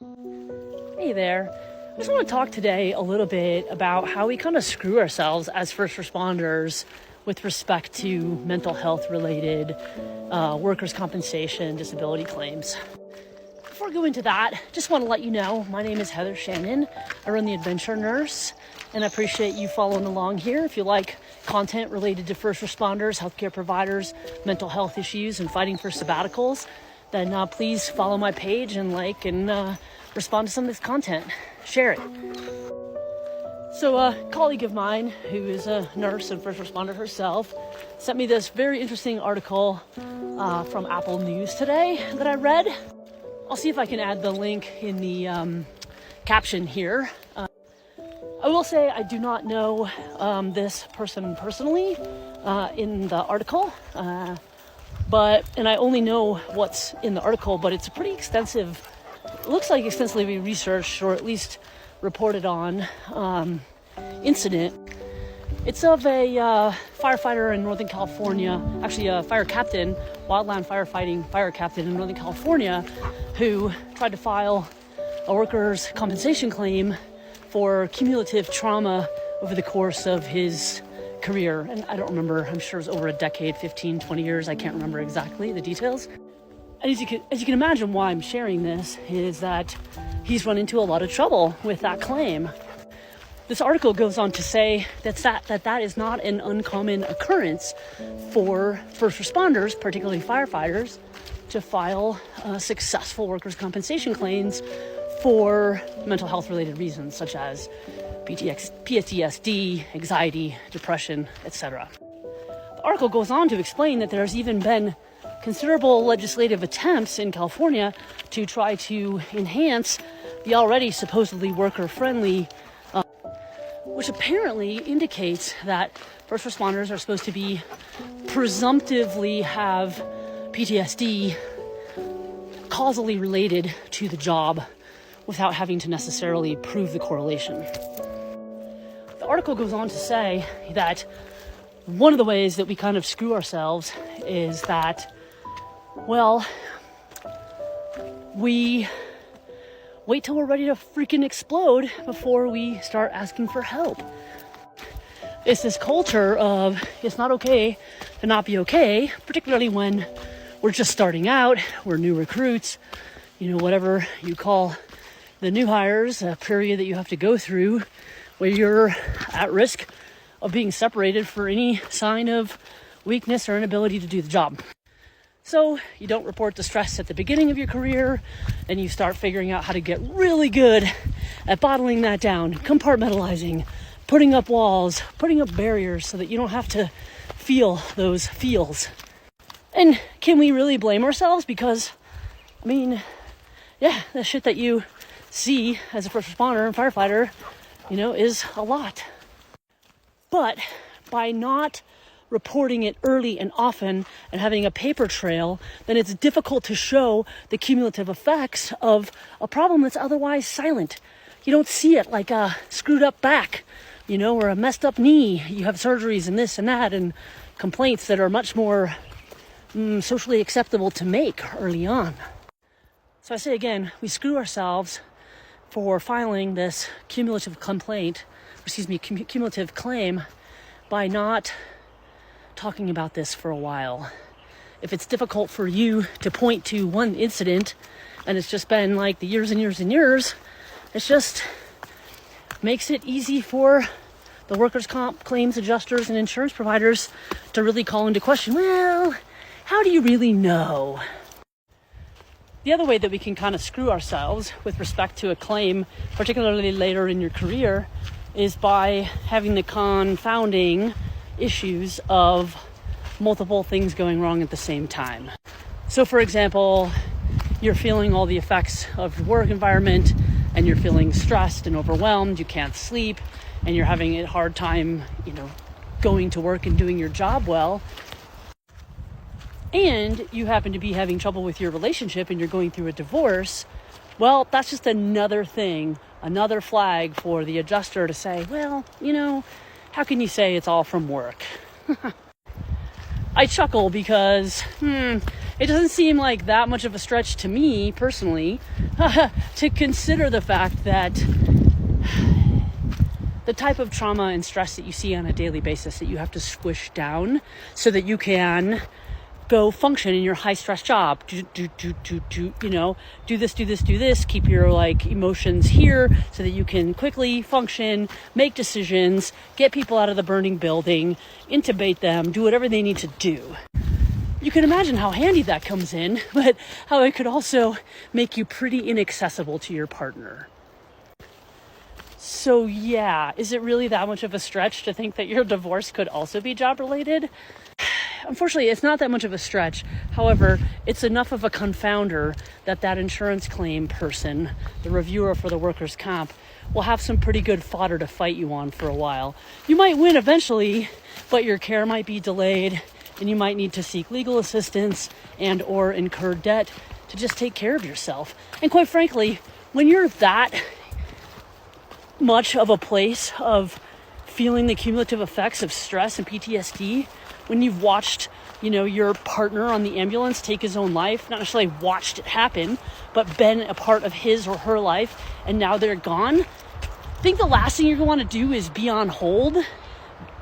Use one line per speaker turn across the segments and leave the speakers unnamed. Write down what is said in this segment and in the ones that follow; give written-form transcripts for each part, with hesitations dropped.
Hey there. I just want to talk today a little bit about how we kind of screw ourselves as first responders with respect to mental health related workers' compensation, disability claims. Before I go into that, just want to let you know, my name is Heather Shannon. I run the Adventure Nurse, and I appreciate you following along here. If you like content related to first responders, healthcare providers, mental health issues, and fighting for sabbaticals, then please follow my page and like and respond to some of this content. Share it. So a colleague of mine who is a nurse and first responder herself sent me this very interesting article from Apple News today that I read. I'll see if I can add the link in the caption here. I will say I do not know this person personally in the article, and I only know what's in the article, but it's a pretty extensive, it looks like extensively researched or at least reported on incident. It's of a firefighter in Northern California, actually a fire captain, wildland firefighting fire captain in Northern California, who tried to file a workers' compensation claim for cumulative trauma over the course of his career. And I don't remember, I'm sure it was over a decade, 15, 20 years, I can't remember exactly the details. And as you can imagine why I'm sharing this is that he's run into a lot of trouble with that claim. This article goes on to say that is not an uncommon occurrence for first responders, particularly firefighters, to file successful workers' compensation claims for mental health related reasons such as PTSD, anxiety, depression, etc. The article goes on to explain that there's even been considerable legislative attempts in California to try to enhance the already supposedly worker-friendly, which apparently indicates that first responders are supposed to be presumptively have PTSD causally related to the job without having to necessarily prove the correlation. The article goes on to say that one of the ways that we kind of screw ourselves is that, well, we wait till we're ready to freaking explode before we start asking for help. It's this culture of it's not okay to not be okay, particularly when we're just starting out, we're new recruits, whatever you call the new hires, a period that you have to go through where you're at risk of being separated for any sign of weakness or inability to do the job. So you don't report the stress at the beginning of your career, and you start figuring out how to get really good at bottling that down, compartmentalizing, putting up walls, putting up barriers so that you don't have to feel those feels. And can we really blame ourselves? Because, the shit that you see as a first responder and firefighter, is a lot. But by not reporting it early and often and having a paper trail, then it's difficult to show the cumulative effects of a problem that's otherwise silent. You don't see it like a screwed up back, or a messed up knee. You have surgeries and this and that and complaints that are much more socially acceptable to make early on. So I say again, we screw ourselves for filing this cumulative claim by not talking about this for a while. If it's difficult for you to point to one incident and it's just been like the years and years and years, it just makes it easy for the workers' comp claims adjusters and insurance providers to really call into question, well, how do you really know? The other way that we can kind of screw ourselves with respect to a claim, particularly later in your career, is by having the confounding issues of multiple things going wrong at the same time. So for example, you're feeling all the effects of your work environment and you're feeling stressed and overwhelmed, you can't sleep, and you're having a hard time, going to work and doing your job well. And you happen to be having trouble with your relationship and you're going through a divorce. Well, that's just another thing, another flag for the adjuster to say, well, how can you say it's all from work? I chuckle because, it doesn't seem like that much of a stretch to me personally to consider the fact that the type of trauma and stress that you see on a daily basis that you have to squish down so that you can go function in your high stress job. Do this, keep your like emotions here so that you can quickly function, make decisions, get people out of the burning building, intubate them, do whatever they need to do. You can imagine how handy that comes in, but how it could also make you pretty inaccessible to your partner. So yeah, is it really that much of a stretch to think that your divorce could also be job related? Unfortunately, it's not that much of a stretch. However, it's enough of a confounder that insurance claim person, the reviewer for the workers' comp, will have some pretty good fodder to fight you on for a while. You might win eventually, but your care might be delayed, and you might need to seek legal assistance and or incur debt to just take care of yourself. And quite frankly, when you're that much of a place of feeling the cumulative effects of stress and PTSD, when you've watched, your partner on the ambulance take his own life, not necessarily watched it happen, but been a part of his or her life, and now they're gone, I think the last thing you're going to want to do is be on hold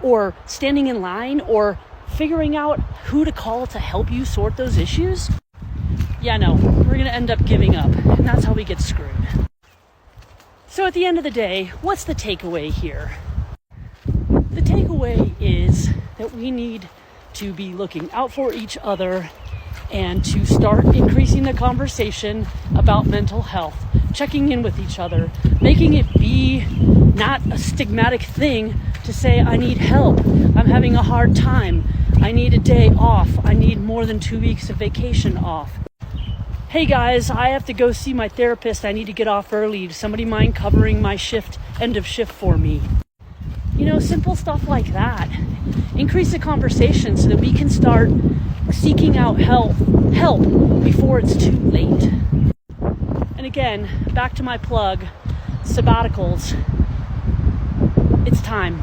or standing in line or figuring out who to call to help you sort those issues. Yeah, no, we're going to end up giving up, and that's how we get screwed. So at the end of the day, what's the takeaway here? The takeaway is that we need to be looking out for each other and to start increasing the conversation about mental health, checking in with each other, making it be not a stigmatic thing to say, I need help, I'm having a hard time, I need a day off, I need more than 2 weeks of vacation off. Hey guys, I have to go see my therapist, I need to get off early, does somebody mind covering my end of shift for me? Simple stuff like that. Increase the conversation so that we can start seeking out help before it's too late. And again, back to my plug, sabbaticals. It's time.